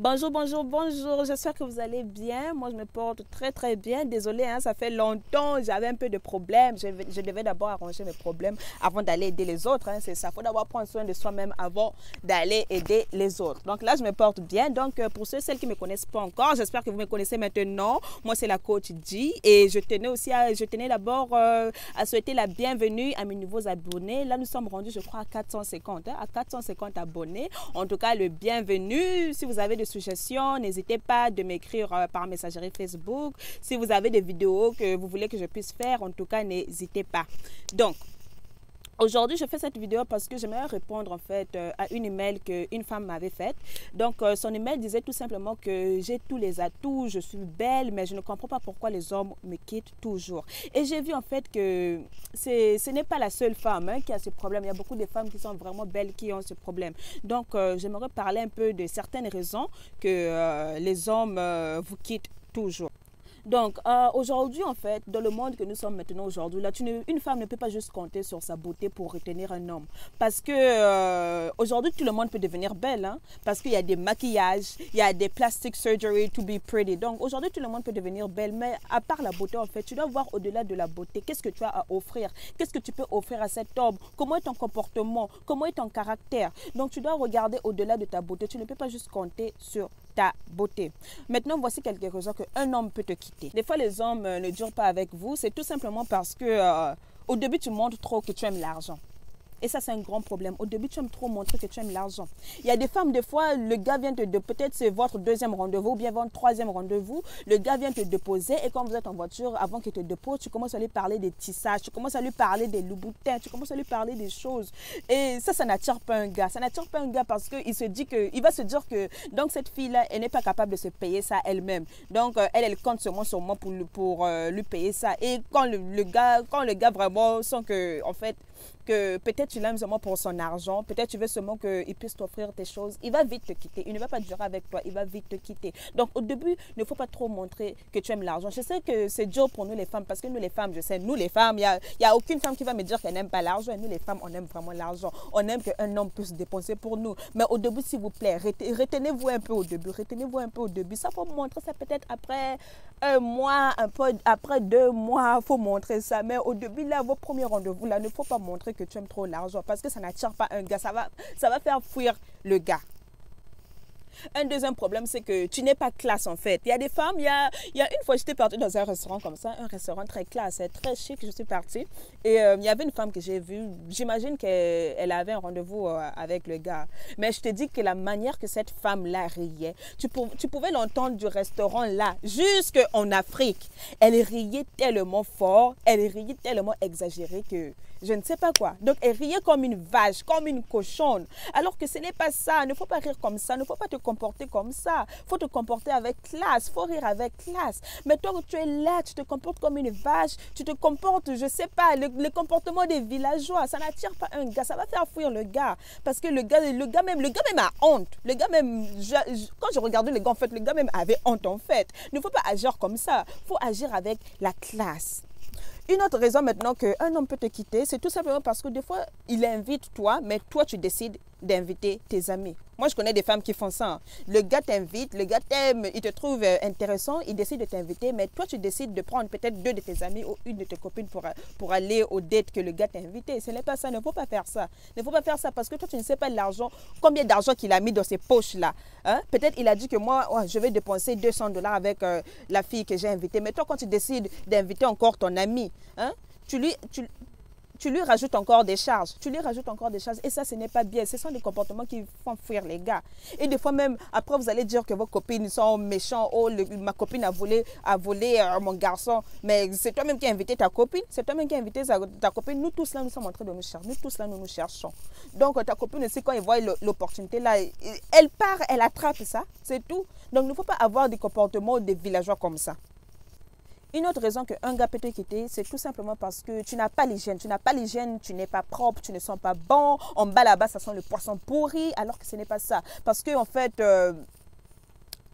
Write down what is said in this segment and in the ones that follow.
Bonjour, bonjour, bonjour. J'espère que vous allez bien. Moi, je me porte très, très bien. Désolée, hein, ça fait longtemps. J'avais un peu de problèmes. Je devais d'abord arranger mes problèmes avant d'aller aider les autres. Hein, c'est ça. Il faut d'abord prendre soin de soi-même avant d'aller aider les autres. Donc là, je me porte bien. Donc, pour celles qui ne me connaissent pas encore, j'espère que vous me connaissez maintenant. Moi, c'est la coach G. Et je tenais d'abord à souhaiter la bienvenue à mes nouveaux abonnés. Là, nous sommes rendus, je crois, à 450. Hein, à 450 abonnés. En tout cas, le bienvenu. Si vous avez des suggestions, n'hésitez pas de m'écrire par messagerie Facebook. Si vous avez des vidéos que vous voulez que je puisse faire, en tout cas, n'hésitez pas. Donc, aujourd'hui, je fais cette vidéo parce que j'aimerais répondre en fait à une email qu'une femme m'avait faite. Donc, son email disait tout simplement que j'ai tous les atouts, je suis belle, mais je ne comprends pas pourquoi les hommes me quittent toujours. Et j'ai vu en fait que ce n'est pas la seule femme hein, qui a ce problème. Il y a beaucoup de femmes qui sont vraiment belles qui ont ce problème. Donc, j'aimerais parler un peu de certaines raisons que les hommes vous quittent toujours. Donc, aujourd'hui, en fait, dans le monde que nous sommes maintenant aujourd'hui, là, une femme ne peut pas juste compter sur sa beauté pour retenir un homme. Parce que aujourd'hui, tout le monde peut devenir belle. Hein, parce qu'il y a des maquillages, il y a des plastic surgery to be pretty. Donc, aujourd'hui, tout le monde peut devenir belle. Mais à part la beauté, en fait, tu dois voir au-delà de la beauté. Qu'est-ce que tu as à offrir? Qu'est-ce que tu peux offrir à cet homme? Comment est ton comportement? Comment est ton caractère? Donc, tu dois regarder au-delà de ta beauté. Tu ne peux pas juste compter sur ta beauté. Maintenant, voici quelques raisons qu'un homme peut te quitter. Des fois, les hommes ne durent pas avec vous. C'est tout simplement parce que au début, tu montres trop que tu aimes l'argent. Et ça, c'est un grand problème. Au début, tu aimes trop montrer que tu aimes l'argent. Il y a des femmes, des fois, le gars vient te déposer, peut-être c'est votre deuxième rendez-vous ou bien votre troisième rendez-vous. Le gars vient te déposer et quand vous êtes en voiture, avant qu'il te dépose, tu commences à lui parler des tissages, tu commences à lui parler des loups-boutins, tu commences à lui parler des choses. Et ça n'attire pas un gars. Ça n'attire pas un gars parce qu'il se dit que, il va se dire que, donc cette fille-là, elle n'est pas capable de se payer ça elle-même. Donc, elle compte sur moi pour lui payer ça. Et quand le gars vraiment sent que, en fait, que peut-être tu l'aimes seulement pour son argent, peut-être tu veux seulement qu'il puisse t'offrir tes choses, il va vite te quitter, il ne va pas durer avec toi, il va vite te quitter. Donc au début, il ne faut pas trop montrer que tu aimes l'argent. Je sais que c'est dur pour nous les femmes, parce que nous les femmes, je sais, nous les femmes, il y a aucune femme qui va me dire qu'elle n'aime pas l'argent, et nous les femmes, on aime vraiment l'argent. On aime qu'un homme puisse dépenser pour nous. Mais au début, s'il vous plaît, retenez-vous un peu au début, retenez-vous un peu au début. Ça faut montrer ça peut-être après un mois, un peu après 2 mois, il faut montrer ça. Mais au début, là, vos premiers rendez-vous, là, il ne faut pas montrer que tu aimes trop l'argent parce que ça n'attire pas un gars, ça va faire fuir le gars. Un deuxième problème, c'est que tu n'es pas classe en fait. Il y a des femmes, il y a une fois, j'étais partie dans un restaurant comme ça, un restaurant très classe, très chic, je suis partie. Et il y avait une femme que j'ai vue, j'imagine qu'elle avait un rendez-vous avec le gars. Mais je te dis que la manière que cette femme-là riait, tu pouvais l'entendre du restaurant là, jusqu'en Afrique. Elle riait tellement fort, elle riait tellement exagéré que je ne sais pas quoi. Donc, elle riait comme une vache, comme une cochonne. Alors que ce n'est pas ça. Il ne faut pas rire comme ça. Il ne faut pas te comporter comme ça. Il faut te comporter avec classe. Il faut rire avec classe. Mais toi, tu es là, tu te comportes comme une vache. Tu te comportes, je ne sais pas, le comportement des villageois. Ça n'attire pas un gars. Ça va faire fuir le gars. Parce que le gars même a honte. Le gars même, quand je regardais le gars, en fait, le gars même avait honte, en fait. Il ne faut pas agir comme ça. Il faut agir avec la classe. Une autre raison maintenant qu'un homme peut te quitter, c'est tout simplement parce que des fois, il invite toi, mais toi, tu décides d'inviter tes amis. Moi, je connais des femmes qui font ça. Hein. Le gars t'invite, le gars t'aime, il te trouve intéressant, il décide de t'inviter, mais toi, tu décides de prendre peut-être 2 de tes amis ou une de tes copines pour aller au date que le gars t'a invité. Ce n'est pas ça, il ne faut pas faire ça. Il ne faut pas faire ça parce que toi, tu ne sais pas l'argent, combien d'argent qu'il a mis dans ses poches-là. Hein? Peut-être il a dit que moi, je vais dépenser 200 $ avec la fille que j'ai invitée. Mais toi, quand tu décides d'inviter encore ton ami, hein, tu lui rajoutes encore des charges. Tu lui rajoutes encore des charges. Et ça, ce n'est pas bien. Ce sont des comportements qui font fuir les gars. Et des fois même, après, vous allez dire que vos copines sont méchantes. Oh, ma copine a volé mon garçon. Mais c'est toi-même qui as invité ta copine. C'est toi-même qui as invité ta copine. Nous tous là, nous sommes en train de nous chercher. Nous tous là, nous nous cherchons. Donc, ta copine aussi, quand elle voit l'opportunité là, elle part, elle attrape ça. C'est tout. Donc, il ne faut pas avoir des comportements des villageois comme ça. Une autre raison qu'un gars peut te quitter, c'est tout simplement parce que tu n'as pas l'hygiène. Tu n'as pas l'hygiène, tu n'es pas propre, tu ne sens pas bon. En bas là-bas, ça sent le poisson pourri, alors que ce n'est pas ça. Parce que en fait,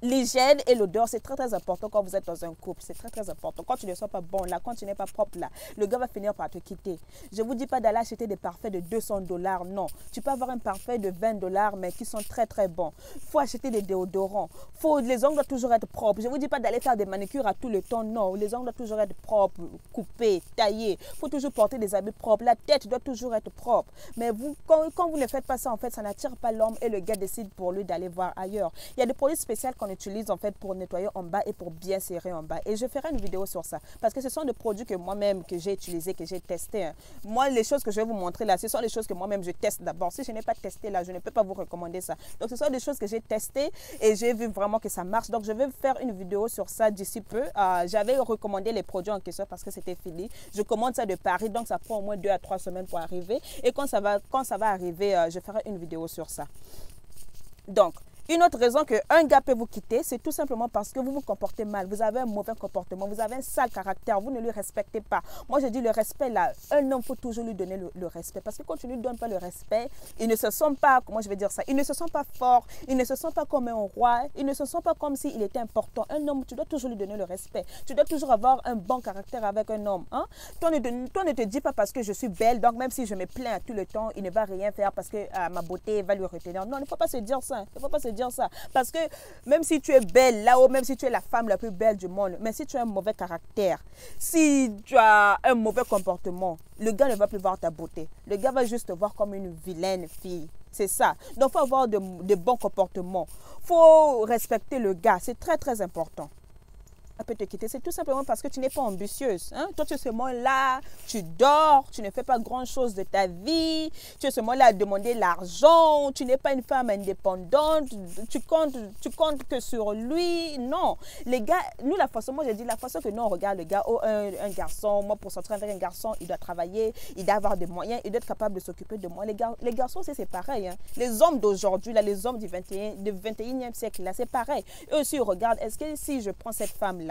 L'hygiène et l'odeur, c'est très important quand vous êtes dans un couple. C'est très important. Quand tu ne sens pas bon là, quand tu n'es pas propre là, le gars va finir par te quitter. Je ne vous dis pas d'aller acheter des parfaits de 200 $, non. Tu peux avoir un parfait de 20 $, mais qui sont très bons. Il faut acheter des déodorants. Les ongles doivent toujours être propres. Je ne vous dis pas d'aller faire des manicures à tout le temps, non. Les ongles doivent toujours être propres, coupés, taillés. Il faut toujours porter des habits propres. La tête doit toujours être propre. Mais vous, quand vous ne faites pas ça, en fait, ça n'attire pas l'homme et le gars décide pour lui d'aller voir ailleurs. Il y a des produits spéciaux qu'on utilise en fait pour nettoyer en bas et pour bien serrer en bas. Et je ferai une vidéo sur ça parce que ce sont des produits que moi-même que j'ai utilisés, que j'ai testés. Moi, les choses que je vais vous montrer là, ce sont les choses que moi-même je teste d'abord. Si je n'ai pas testé là, je ne peux pas vous recommander ça. Donc, ce sont des choses que j'ai testées et j'ai vu vraiment que ça marche. Donc, je vais faire une vidéo sur ça d'ici peu. J'avais recommandé les produits en question parce que c'était fini. Je commande ça de Paris, donc ça prend au moins 2 à 3 semaines pour arriver. Et quand ça va arriver, je ferai une vidéo sur ça. Donc, une autre raison qu'un gars peut vous quitter, c'est tout simplement parce que vous vous comportez mal. Vous avez un mauvais comportement, vous avez un sale caractère, vous ne le respectez pas. Moi, je dis le respect là, un homme, faut toujours lui donner le respect. Parce que quand tu ne lui donnes pas le respect, il ne se sent pas, comment je vais dire ça, il ne se sent pas fort, il ne se sent pas comme un roi, il ne se sent pas comme s'il était important. Un homme, tu dois toujours lui donner le respect. Tu dois toujours avoir un bon caractère avec un homme. Hein? Toi, ne te dis pas parce que je suis belle, donc même si je me plains tout le temps, il ne va rien faire parce que ma beauté va lui retenir. Non, il ne faut pas se dire ça. Il ne faut pas se dire ça. Parce que même si tu es belle là-haut, même si tu es la femme la plus belle du monde, mais si tu as un mauvais caractère, si tu as un mauvais comportement, le gars ne va plus voir ta beauté. Le gars va juste te voir comme une vilaine fille. C'est ça. Donc, il faut avoir de bons comportements. Il faut respecter le gars. C'est très important. Peut te quitter, c'est tout simplement parce que tu n'es pas ambitieuse. Hein? Toi, tu es seulement là, tu dors, tu ne fais pas grand-chose de ta vie, tu es seulement là à demander l'argent, tu n'es pas une femme indépendante, tu comptes que sur lui. Non, les gars, nous, la façon, moi j'ai dit, la façon que nous on regarde le gars, oh, un garçon, moi pour sortir avec un garçon, il doit travailler, il doit avoir des moyens, il doit être capable de s'occuper de moi. Les garçons, c'est pareil. Hein? Les hommes d'aujourd'hui, là, les hommes du 21e siècle, là, c'est pareil. Eux aussi, ils regardent, est-ce que si je prends cette femme-là,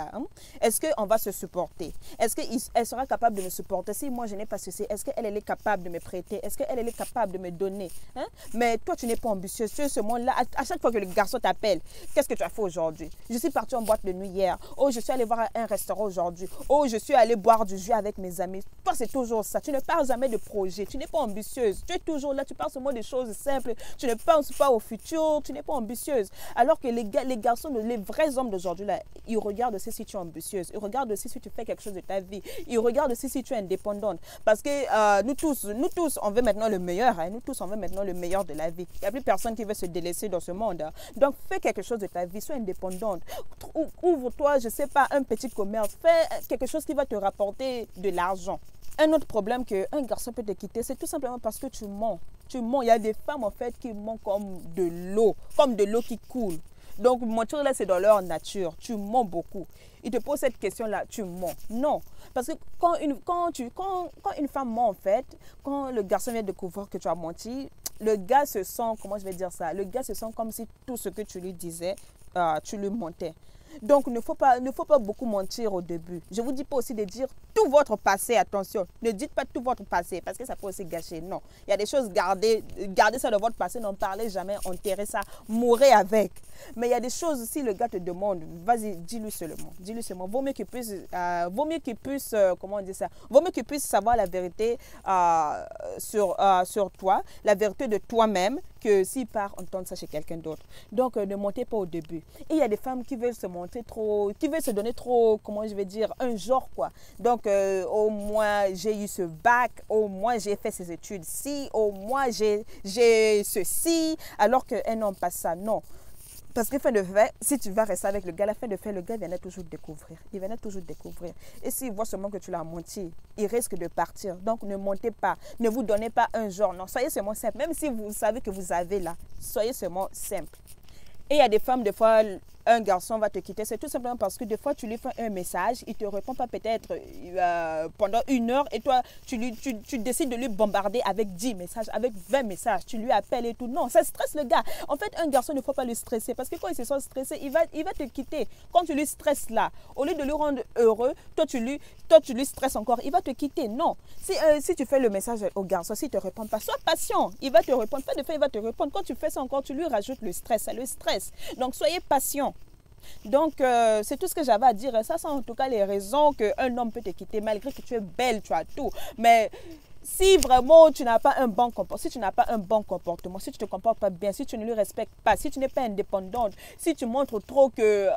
est-ce qu'on va se supporter? Est-ce qu'elle sera capable de me supporter? Si moi je n'ai pas ceci, est-ce qu'elle est capable de me prêter? Est-ce qu'elle est capable de me donner? Hein? Mais toi tu n'es pas ambitieuse. Tu es ce monde-là. À chaque fois que le garçon t'appelle, qu'est-ce que tu as fait aujourd'hui? Je suis partie en boîte de nuit hier. Oh, je suis allée voir un restaurant aujourd'hui. Oh, je suis allée boire du jus avec mes amis. Toi, c'est toujours ça. Tu ne parles jamais de projet. Tu n'es pas ambitieuse. Tu es toujours là. Tu parles seulement des choses simples. Tu ne penses pas au futur. Tu n'es pas ambitieuse. Alors que les garçons, les vrais hommes d'aujourd'hui, là, ils regardent aussi si tu es ambitieuse. Ils regardent aussi si tu fais quelque chose de ta vie. Ils regardent aussi si tu es indépendante. Parce que nous tous, on veut maintenant le meilleur. Hein. Nous tous, on veut maintenant le meilleur de la vie. Il n'y a plus personne qui veut se délaisser dans ce monde. Hein. Donc, fais quelque chose de ta vie. Sois indépendante. Ouvre-toi, je ne sais pas, un petit commerce. Fais quelque chose qui va te rapporter de l'argent. Un autre problème qu'un garçon peut te quitter, c'est tout simplement parce que tu mens. Tu mens. Il y a des femmes, en fait, qui mentent comme de l'eau qui coule. Donc, mentir là, c'est dans leur nature. Tu mens beaucoup. Il te pose cette question-là, tu mens. Non. Parce que quand une femme ment, en fait, quand le garçon vient découvrir que tu as menti, le gars se sent, comment je vais dire ça? Le gars se sent comme si tout ce que tu lui disais, tu lui mentais. Donc, il ne faut pas beaucoup mentir au début. Je ne vous dis pas aussi de dire tout votre passé, attention. Ne dites pas tout votre passé parce que ça peut aussi gâcher. Non, il y a des choses, gardez ça de votre passé, n'en parlez jamais, enterrez ça, mourrez avec. Mais il y a des choses aussi, le gars te demande, vas-y, dis-lui seulement. Dis-lui seulement. Vaut mieux qu'il puisse, comment on dit ça? Vaut mieux qu'il puisse savoir la vérité sur toi, la vérité de toi-même, que s'il part entendre ça chez quelqu'un d'autre. Donc, ne mentez pas au début. Et il y a des femmes qui veulent se montrer trop, qui veulent se donner trop, comment je vais dire, un genre quoi. Donc, au moins j'ai eu ce bac, au moins j'ai fait ces études-ci, au moins j'ai ceci, alors qu'un homme passe ça. Non. Parce que fin de fait, si tu vas rester avec le gars, à la fin de fait, le gars viendra toujours découvrir. Il viendra toujours découvrir. Et s'il voit seulement que tu l'as menti, il risque de partir. Donc, ne mentez pas. Ne vous donnez pas un genre. Non, soyez seulement simple. Même si vous savez que vous avez là, soyez seulement simple. Et il y a des femmes, des fois, un garçon va te quitter. C'est tout simplement parce que des fois, tu lui fais un message, il ne te répond pas peut-être pendant 1 heure et toi, tu décides de lui bombarder avec 10 messages, avec 20 messages. Tu lui appelles et tout. Non, ça stresse le gars. En fait, un garçon, il ne faut pas le stresser parce que quand il se sent stressé, il va te quitter. Quand tu lui stresses là, au lieu de lui rendre heureux, toi, tu lui stresses encore. Il va te quitter. Non. Si tu fais le message au garçon, s'il ne te répond pas, sois patient. Il va te répondre. Pas de fait, il va te répondre. Quand tu fais ça encore, tu lui rajoutes le stress. Ça le stresse. Donc, soyez patient. Donc, c'est tout ce que j'avais à dire. Ça, c'est en tout cas les raisons qu'un homme peut te quitter, malgré que tu es belle, tu as tout. Mais si vraiment tu n'as pas un bon comportement, si tu n'as pas un bon comportement, si tu ne te comportes pas bien, si tu ne lui respectes pas, si tu n'es pas indépendante, si tu montres trop que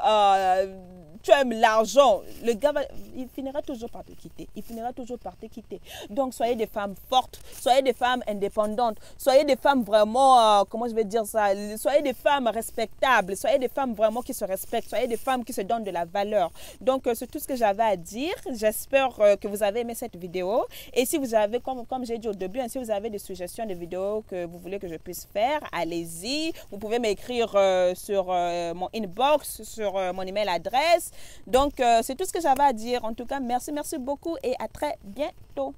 tu aimes l'argent, le gars il finira toujours par te quitter. Il finira toujours par te quitter. Donc, soyez des femmes fortes, soyez des femmes indépendantes, soyez des femmes vraiment, comment je vais dire ça, soyez des femmes respectables, soyez des femmes vraiment qui se respectent, soyez des femmes qui se donnent de la valeur. Donc, c'est tout ce que j'avais à dire. J'espère que vous avez aimé cette vidéo. Et si vous avez, comme j'ai dit au début, si vous avez des suggestions de vidéos que vous voulez que je puisse faire, allez-y. Vous pouvez m'écrire sur mon inbox, sur mon email adresse. Donc, c'est tout ce que j'avais à dire. En tout cas, merci beaucoup et à très bientôt.